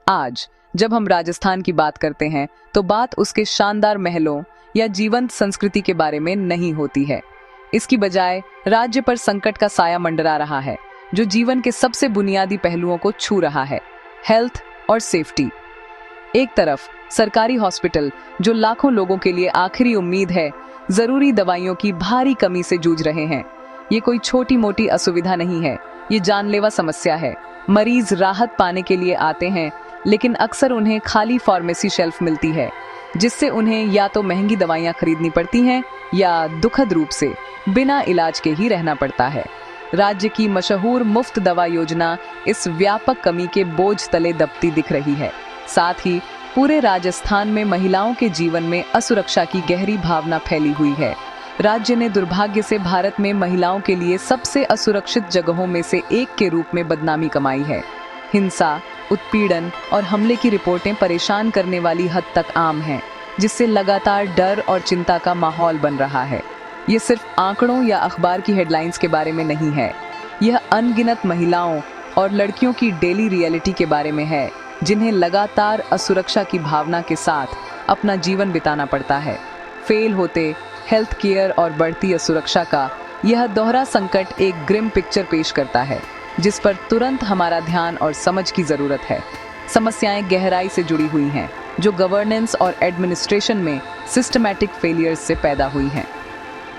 आज जब हम राजस्थान की बात करते हैं तो बात उसके शानदार महलों या जीवंत संस्कृति के बारे में नहीं होती है। इसकी बजाय राज्य पर संकट का साया मंडरा रहा है जो जीवन के सबसे बुनियादी पहलुओं को छू रहा है, हेल्थ और सेफ्टी। एक तरफ सरकारी हॉस्पिटल जो लाखों लोगों के लिए आखिरी उम्मीद है, जरूरी दवाइयों की भारी कमी से जूझ रहे हैं। ये कोई छोटी मोटी असुविधा नहीं है, ये जानलेवा समस्या है। मरीज राहत पाने के लिए आते हैं, लेकिन अक्सर उन्हें खाली फार्मेसी शेल्फ मिलती है, जिससे उन्हें या तो महंगी दवाइयां खरीदनी पड़ती हैं या दुखद रूप से बिना इलाज के ही रहना पड़ता है। राज्य की मशहूर मुफ्त दवा योजना इस व्यापक कमी के बोझ तले दबती दिख रही है। साथ ही पूरे राजस्थान में महिलाओं के जीवन में असुरक्षा की गहरी भावना फैली हुई है। राज्य ने दुर्भाग्य से भारत में महिलाओं के लिए सबसे असुरक्षित जगहों में से एक के रूप में बदनामी कमाई है। हिंसा, उत्पीड़न और हमले की रिपोर्टें परेशान करने वाली हद तक आम हैं, जिससे लगातार डर और चिंता का माहौल बन रहा है। ये सिर्फ आंकड़ों या अखबार की हेडलाइंस के बारे में नहीं है, यह अनगिनत महिलाओं और लड़कियों की डेली रियलिटी के बारे में है, जिन्हें लगातार असुरक्षा की भावना के साथ अपना जीवन बिताना पड़ता है। फेल होते हेल्थ केयर और बढ़ती असुरक्षा का यह दोहरा संकट एक ग्रिम पिक्चर पेश करता है, जिस पर तुरंत हमारा ध्यान और समझ की जरूरत है। समस्याएं गहराई से जुड़ी हुई हैं, जो गवर्नेंस और एडमिनिस्ट्रेशन में सिस्टमैटिक फेलियर्स से पैदा हुई हैं।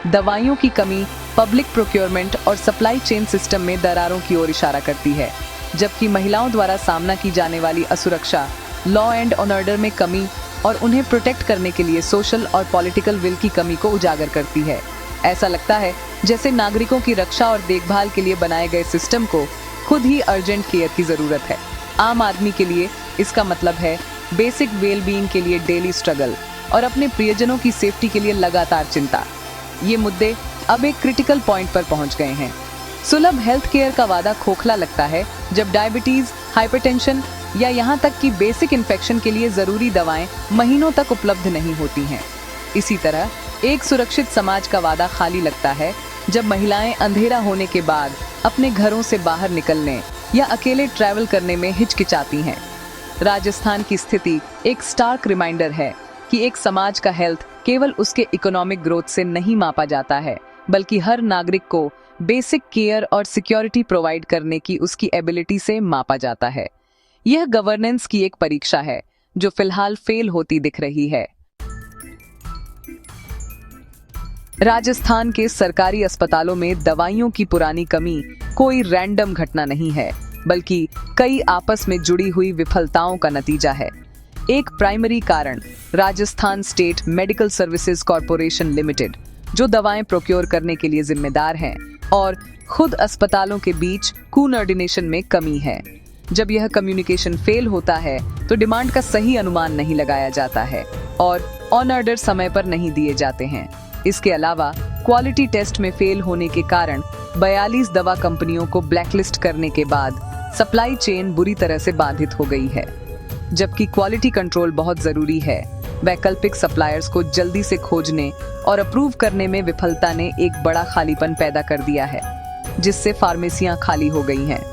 दवाइयों की कमी पब्लिक प्रोक्योरमेंट और सप्लाई चेन सिस्टम में दरारों की ओर इशारा करती है, जबकि महिलाओं द्वारा सामना की जाने वाली असुरक्षा, लॉ एंड ऑर्डर में कमी और उन्हें प्रोटेक्ट करने के लिए सोशल और पॉलिटिकल विल की कमी को उजागर करती है। ऐसा लगता है जैसे नागरिकों की रक्षा और देखभाल के लिए बनाए गए सिस्टम को खुद ही अर्जेंट केयर की जरूरत है। आम आदमी के लिए इसका मतलब है बेसिक वेल बीइंग के लिए डेली स्ट्रगल और अपने प्रियजनों की सेफ्टी के लिए लगातार चिंता। ये मुद्दे अब एक क्रिटिकल पॉइंट पर पहुंच गए हैं। सुलभ हेल्थ केयर का वादा खोखला लगता है जब डायबिटीज, हाइपरटेंशन या यहाँ तक कि बेसिक इन्फेक्शन के लिए जरूरी दवाएं महीनों तक उपलब्ध नहीं होती हैं। इसी तरह एक सुरक्षित समाज का वादा खाली लगता है जब महिलाएं अंधेरा होने के बाद अपने घरों से बाहर निकलने या अकेले ट्रैवल करने में हिचकिचाती हैं। राजस्थान की स्थिति एक स्टार्क रिमाइंडर है कि एक समाज का हेल्थ केवल उसके इकोनॉमिक ग्रोथ से नहीं मापा जाता है, बल्कि हर नागरिक को बेसिक केयर और सिक्योरिटी प्रोवाइड करने की उसकी एबिलिटी से मापा जाता है। यह गवर्नेंस की एक परीक्षा है जो फिलहाल फेल होती दिख रही है। राजस्थान के सरकारी अस्पतालों में दवाइयों की पुरानी कमी कोई रैंडम घटना नहीं है, बल्कि कई आपस में जुड़ी हुई विफलताओं का नतीजा है। एक प्राइमरी कारण Rajasthan state medical services corporation limited, जो दवाएं प्रोक्योर करने के लिए जिम्मेदार है, और खुद अस्पतालों के बीच कोऑर्डिनेशन में कमी है। जब यह कम्युनिकेशन फेल होता है तो डिमांड का सही अनुमान नहीं लगाया जाता है और ऑन ऑर्डर समय पर नहीं दिए जाते हैं। इसके अलावा क्वालिटी टेस्ट में फेल होने के कारण 42 दवा कंपनियों को ब्लैकलिस्ट करने के बाद सप्लाई चेन बुरी तरह से बाधित हो गई है। जबकि क्वालिटी कंट्रोल बहुत जरूरी है, वैकल्पिक सप्लायर्स को जल्दी से खोजने और अप्रूव करने में विफलता ने एक बड़ा खालीपन पैदा कर दिया है, जिससे फार्मेसियां खाली हो गई हैं।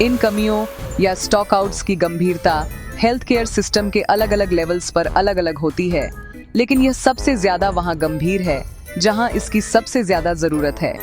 इन कमियों या स्टॉक आउट्स की गंभीरता हेल्थ केयर सिस्टम के अलग अलग लेवल्स पर अलग अलग होती है, लेकिन यह सबसे ज्यादा वहां गंभीर है जहां इसकी सबसे ज्यादा जरूरत है।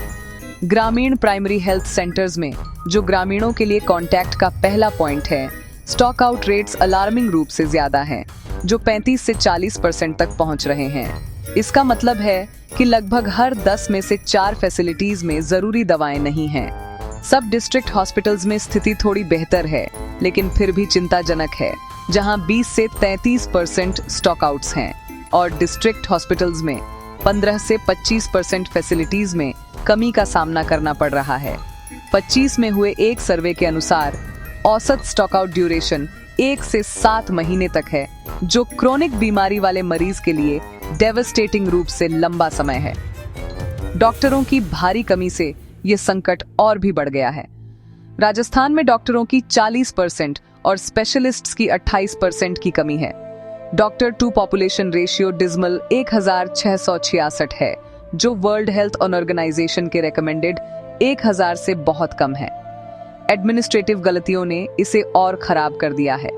ग्रामीण प्राइमरी हेल्थ सेंटर्स में, जो ग्रामीणों के लिए कांटेक्ट का पहला पॉइंट है, स्टॉक आउट रेट्स अलार्मिंग रूप से ज्यादा हैं, जो 35 से 40% तक पहुंच रहे हैं। इसका मतलब है कि लगभग हर 10 में से 4 फैसिलिटीज में जरूरी दवाएं नहीं हैं। सब डिस्ट्रिक्ट हॉस्पिटल्स में स्थिति थोड़ी बेहतर है, लेकिन फिर भी चिंताजनक है, जहां 20 से 33% स्टॉक आउट्स हैं, और डिस्ट्रिक्ट हॉस्पिटल्स में 15 से 25% फैसिलिटीज में कमी का सामना करना पड़ रहा है। 25 में हुए एक सर्वे के अनुसार औसत स्टॉक आउट ड्यूरेशन 1 से 7 महीने तक है, जो क्रोनिक बीमारी वाले मरीज के लिए डेवास्टेटिंग रूप से लंबा समय है। डॉक्टरों की भारी कमी से ये संकट और भी बढ़ गया है। राजस्थान में डॉक्टरों की 40% और स्पेशलिस्ट्स की 28% की कमी है। Doctor to population ratio dismal 1666 है, जो वर्ल्ड हेल्थ ऑर्गेनाइजेशन के रेकमेंडेड 1000 से बहुत कम है। एडमिनिस्ट्रेटिव गलतियों ने इसे और खराब कर दिया है।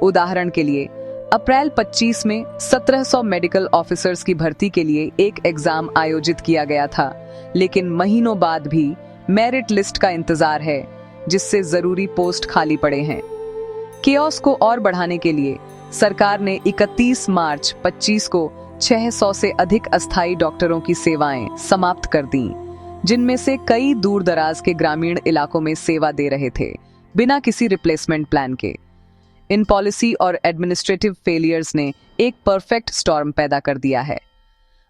उदाहरण के लिए अप्रैल 25 में 1700 मेडिकल ऑफिसर्स की भर्ती के लिए एक एग्जाम आयोजित किया गया था, लेकिन महीनों बाद भी मेरिट लिस्ट का इंतजार है, जिससे जरूरी पोस्ट खाली पड़े हैं। केओस को और बढ़ाने के लिए सरकार ने 31 मार्च 25 को 600 से अधिक अस्थायी डॉक्टरों की सेवाएं समाप्त कर दी, जिनमें से कई दूर दराज के ग्रामीण इलाकों में सेवा दे रहे थे, बिना किसी रिप्लेसमेंट प्लान के। इन पॉलिसी और एडमिनिस्ट्रेटिव फेलियर्स ने एक परफेक्ट स्टॉर्म पैदा कर दिया है।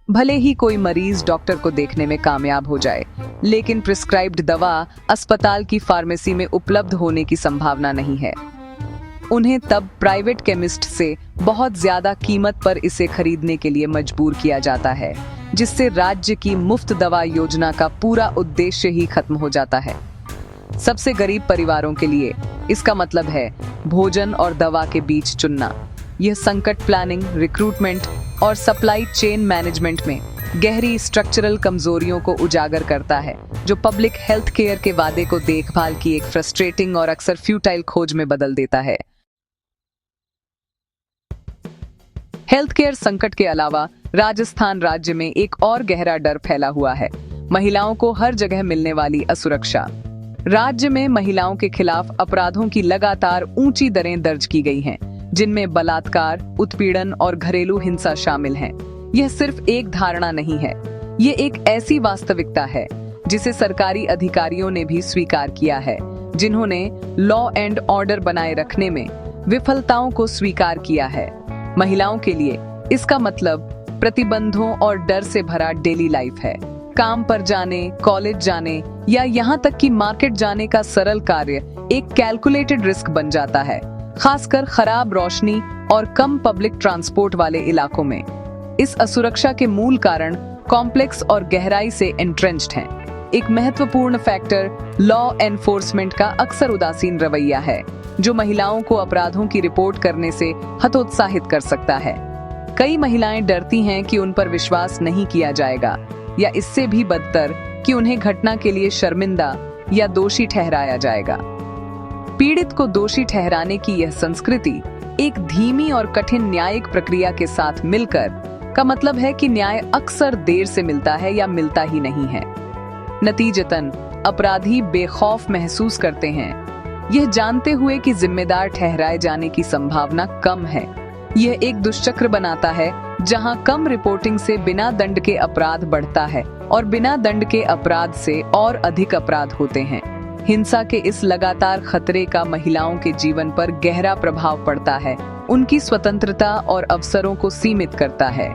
भले ही कोई मरीज डॉक्टर को देखने में कामयाब हो जाए, लेकिन प्रिस्क्राइब्ड दवा अस्पताल की फार्मेसी में उपलब्ध होने की संभावना नहीं है। उन्हें तब प्राइवेट केमिस्ट से बहुत ज्यादा कीमत पर इसे खरीदने के लिए मजबूर किया जाता है, जिससे राज्य की मुफ्त दवा योजना का पूरा उद्देश्य ही खत्म हो जाता है। सबसे गरीब परिवारों के लिए इसका मतलब है भोजन और दवा के बीच चुनना। यह संकट प्लानिंग, रिक्रूटमेंट और सप्लाई चेन मैनेजमेंट में गहरी स्ट्रक्चरल कमजोरियों को उजागर करता है, जो पब्लिक हेल्थ केयर के वादे को देखभाल की एक फ्रस्ट्रेटिंग और अक्सर फ्यूटाइल खोज में बदल देता है। हेल्थ केयर संकट के अलावा राजस्थान राज्य में एक और गहरा डर फैला हुआ है, महिलाओं को हर जगह मिलने वाली असुरक्षा। राज्य में महिलाओं के खिलाफ अपराधों की लगातार ऊंची दरें दर्ज की गई हैं, जिनमें बलात्कार, उत्पीड़न और घरेलू हिंसा शामिल हैं। यह सिर्फ एक धारणा नहीं है, ये एक ऐसी वास्तविकता है जिसे सरकारी अधिकारियों ने भी स्वीकार किया है, जिन्होंने लॉ एंड ऑर्डर बनाए रखने में विफलताओं को स्वीकार किया है। महिलाओं के लिए इसका मतलब प्रतिबंधों और डर से भरा डेली लाइफ है। काम पर जाने, कॉलेज जाने या यहाँ तक कि मार्केट जाने का सरल कार्य एक कैलकुलेटेड रिस्क बन जाता है, खासकर खराब रोशनी और कम पब्लिक ट्रांसपोर्ट वाले इलाकों में। इस असुरक्षा के मूल कारण कॉम्प्लेक्स और गहराई से एंट्रेंच्ड हैं। एक महत्वपूर्ण फैक्टर लॉ एनफोर्समेंट का अक्सर उदासीन रवैया है, जो महिलाओं को अपराधों की रिपोर्ट करने से हतोत्साहित कर सकता है। कई महिलाएं डरती हैं कि उन पर विश्वास नहीं किया जाएगा, या इससे भी बदतर कि उन्हें घटना के लिए शर्मिंदा या दोषी ठहराया जाएगा। पीड़ित को दोषी ठहराने की यह संस्कृति एक धीमी और कठिन न्यायिक प्रक्रिया के साथ मिलकर का मतलब है कि न्याय अक्सर देर से मिलता है या मिलता ही नहीं है। नतीजतन अपराधी बेखौफ महसूस करते हैं, यह जानते हुए कि जिम्मेदार ठहराए जाने की संभावना कम है। यह एक दुष्चक्र बनाता है जहां कम रिपोर्टिंग से बिना दंड के अपराध बढ़ता है और बिना दंड के अपराध से और अधिक अपराध होते हैं। हिंसा के इस लगातार खतरे का महिलाओं के जीवन पर गहरा प्रभाव पड़ता है, उनकी स्वतंत्रता और अवसरों को सीमित करता है।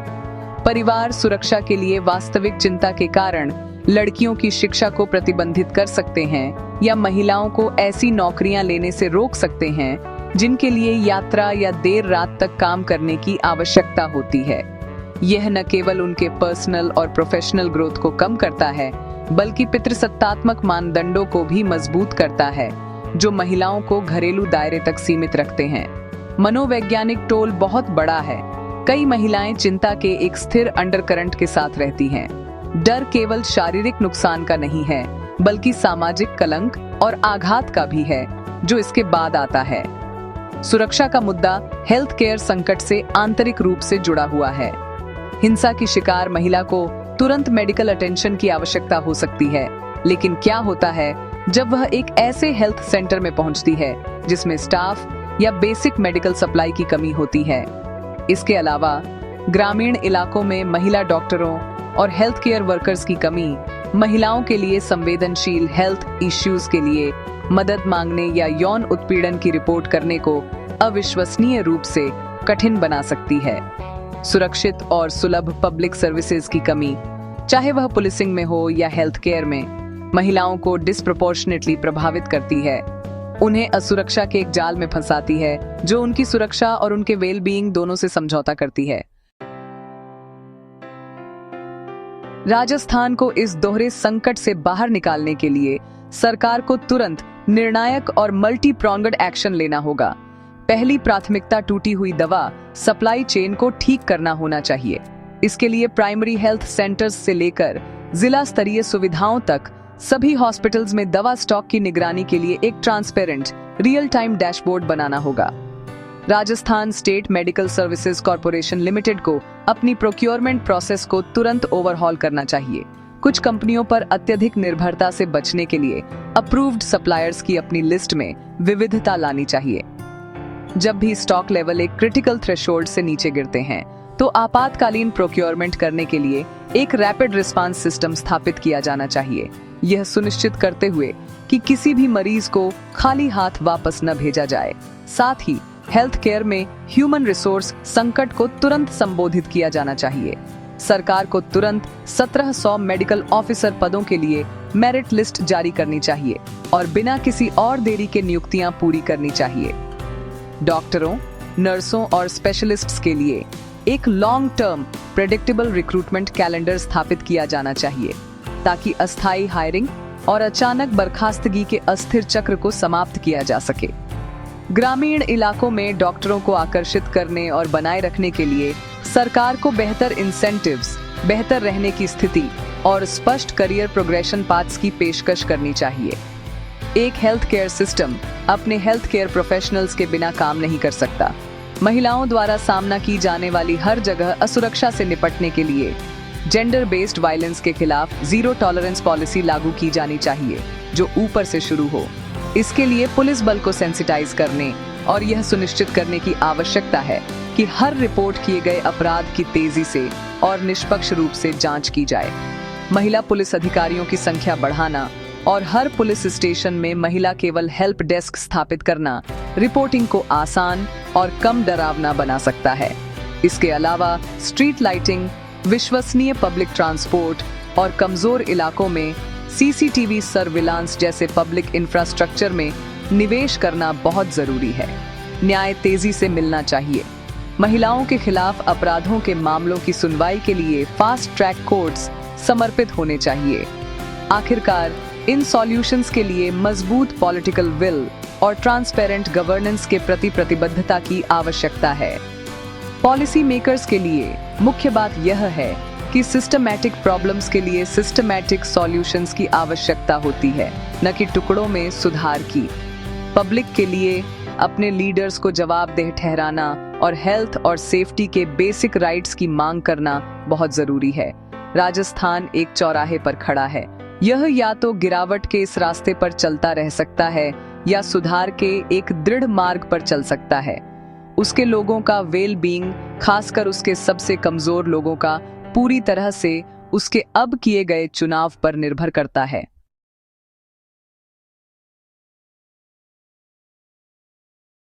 परिवार सुरक्षा के लिए वास्तविक चिंता के कारण लड़कियों की शिक्षा को प्रतिबंधित कर सकते हैं या महिलाओं को ऐसी नौकरियां लेने से रोक सकते हैं जिनके लिए यात्रा या देर रात तक काम करने की आवश्यकता होती है। यह न केवल उनके पर्सनल और प्रोफेशनल ग्रोथ को कम करता है, बल्कि पितृसत्तात्मक मानदंडों को भी मजबूत करता है, जो महिलाओं को घरेलू दायरे तक सीमित रखते हैं। मनोवैज्ञानिक टोल बहुत बड़ा है। कई महिलाएं चिंता के एक स्थिर अंडरकरंट के साथ रहती हैं। डर केवल शारीरिक नुकसान का नहीं है, बल्कि सामाजिक कलंक और आघात का भी है, जो इसके बाद आता है। सुरक्षा का मुद्दा हेल्थ केयर संकट से आंतरिक रूप से जुड़ा हुआ है। हिंसा की शिकार महिला को तुरंत मेडिकल अटेंशन की आवश्यकता हो सकती है, लेकिन क्या होता है जब वह एक ऐसे हेल्थ सेंटर में पहुंचती है जिसमें स्टाफ या बेसिक मेडिकल सप्लाई की कमी होती है। इसके अलावा ग्रामीण इलाकों में महिला डॉक्टरों और हेल्थ केयर वर्कर्स की कमी महिलाओं के लिए संवेदनशील हेल्थ इश्यूज के लिए मदद मांगने या यौन उत्पीड़न की रिपोर्ट करने को अविश्वसनीय रूप से कठिन बना सकती है। सुरक्षित और सुलभ पब्लिक सर्विसेज की कमी, चाहे वह पुलिसिंग में हो या हेल्थ केयर में, महिलाओं को डिस्प्रपोर्शनेटली प्रभावित करती है। उन्हें असुरक्षा के एक जाल में फंसाती है, जो उनकी सुरक्षा और उनके वेल बीइंग दोनों से समझौता करती है। राजस्थान को इस दोहरे संकट से बाहर निकालने के लिए सरकार को तुरंत निर्णायक और मल्टी प्रोंगड एक्शन लेना होगा। पहली प्राथमिकता टूटी हुई दवा सप्लाई चेन को ठीक करना होना चाहिए। इसके लिए प्राइमरी हेल्थ सेंटर्स से लेकर जिला स्तरीय सुविधाओं तक सभी हॉस्पिटल्स में दवा स्टॉक की निगरानी के लिए एक ट्रांसपेरेंट रियल टाइम डैशबोर्ड बनाना होगा। Rajasthan state medical services corporation limited को अपनी प्रोक्योरमेंट प्रोसेस को तुरंत ओवरहॉल करना चाहिए। कुछ कंपनियों पर अत्यधिक निर्भरता से बचने के लिए अप्रूव्ड सप्लायर्स की अपनी लिस्ट में विविधता लानी चाहिए। जब भी स्टॉक लेवल एक क्रिटिकल थ्रेशोल्ड से नीचे गिरते हैं तो आपातकालीन प्रोक्योरमेंट करने के लिए एक रैपिड रिस्पांस सिस्टम स्थापित किया जाना चाहिए, यह सुनिश्चित करते हुए कि किसी भी मरीज को खाली हाथ वापस न भेजा जाए। साथ ही हेल्थ केयर में ह्यूमन रिसोर्स संकट को तुरंत संबोधित किया जाना चाहिए। सरकार को तुरंत 1700 मेडिकल ऑफिसर पदों के लिए मेरिट लिस्ट जारी करनी चाहिए और बिना किसी और देरी के नियुक्तियां पूरी करनी चाहिए। डॉक्टरों, नर्सों और स्पेशलिस्ट्स के लिए एक long term predictable recruitment calendar स्थापित किया जाना चाहिए ताकि अस्थायी हायरिंग और अचानक बर्खास्तगी के अस्थिर चक्र को समाप्त किया जा सके। ग्रामीण इलाकों में डॉक्टरों को आकर्षित करने और बनाए रखने के लिए सरकार को बेहतर इंसेंटिव्स, बेहतर रहने की स्थिति और स्पष्ट करियर प्रोग्रेशन पाथ्स की पेशकश करनी चाहिए। एक हेल्थ केयर सिस्टम अपने हेल्थ केयर प्रोफेशनल्स के बिना काम नहीं कर सकता। महिलाओं द्वारा सामना की जाने वाली हर जगह असुरक्षा से निपटने के लिए जेंडर बेस्ड वायलेंस के खिलाफ जीरो टॉलरेंस पॉलिसी लागू की जानी चाहिए, जो ऊपर से शुरू हो। इसके लिए पुलिस बल को सेंसिटाइज करने और यह सुनिश्चित करने की आवश्यकता है कि हर रिपोर्ट किए गए अपराध की तेजी से और निष्पक्ष रूप से जांच की जाए। महिला पुलिस अधिकारियों की संख्या बढ़ाना और हर पुलिस स्टेशन में महिला केवल हेल्प डेस्क स्थापित करना रिपोर्टिंग को आसान और कम डरावना बना सकता है। इसके अलावा स्ट्रीट लाइटिंग, विश्वसनीय पब्लिक ट्रांसपोर्ट और कमजोर इलाकों में सीसीटीवी सर्विलांस जैसे पब्लिक इंफ्रास्ट्रक्चर में निवेश करना बहुत जरूरी है। न्याय तेजी से मिलना चाहिए। महिलाओं के खिलाफ अपराधों के मामलों की सुनवाई के लिए फास्ट ट्रैक कोर्ट्स समर्पित होने चाहिए। आखिरकार इन सॉल्यूशंस के लिए मजबूत पॉलिटिकल विल और ट्रांसपेरेंट गवर्नेंस के प्रति प्रतिबद्धता की आवश्यकता है। पॉलिसी मेकर्स के लिए मुख्य बात यह है कि सिस्टमैटिक प्रॉब्लम्स के लिए सिस्टमैटिक सॉल्यूशंस की आवश्यकता होती है, न कि टुकड़ों में सुधार की। पब्लिक के लिए अपने लीडर्स को जवाबदेह ठहराना और हेल्थ और सेफ्टी के बेसिक राइट्स की मांग करना बहुत जरूरी है। राजस्थान एक चौराहे पर खड़ा है। यह या तो गिरावट के इस रास्ते पर चलता रह सकता है या सुधार के एक दृढ़ मार्ग पर चल सकता है। उसके लोगों का वेल बीइंग, खासकर उसके सबसे कमजोर लोगों का, पूरी तरह से उसके अब किए गए चुनाव पर निर्भर करता है।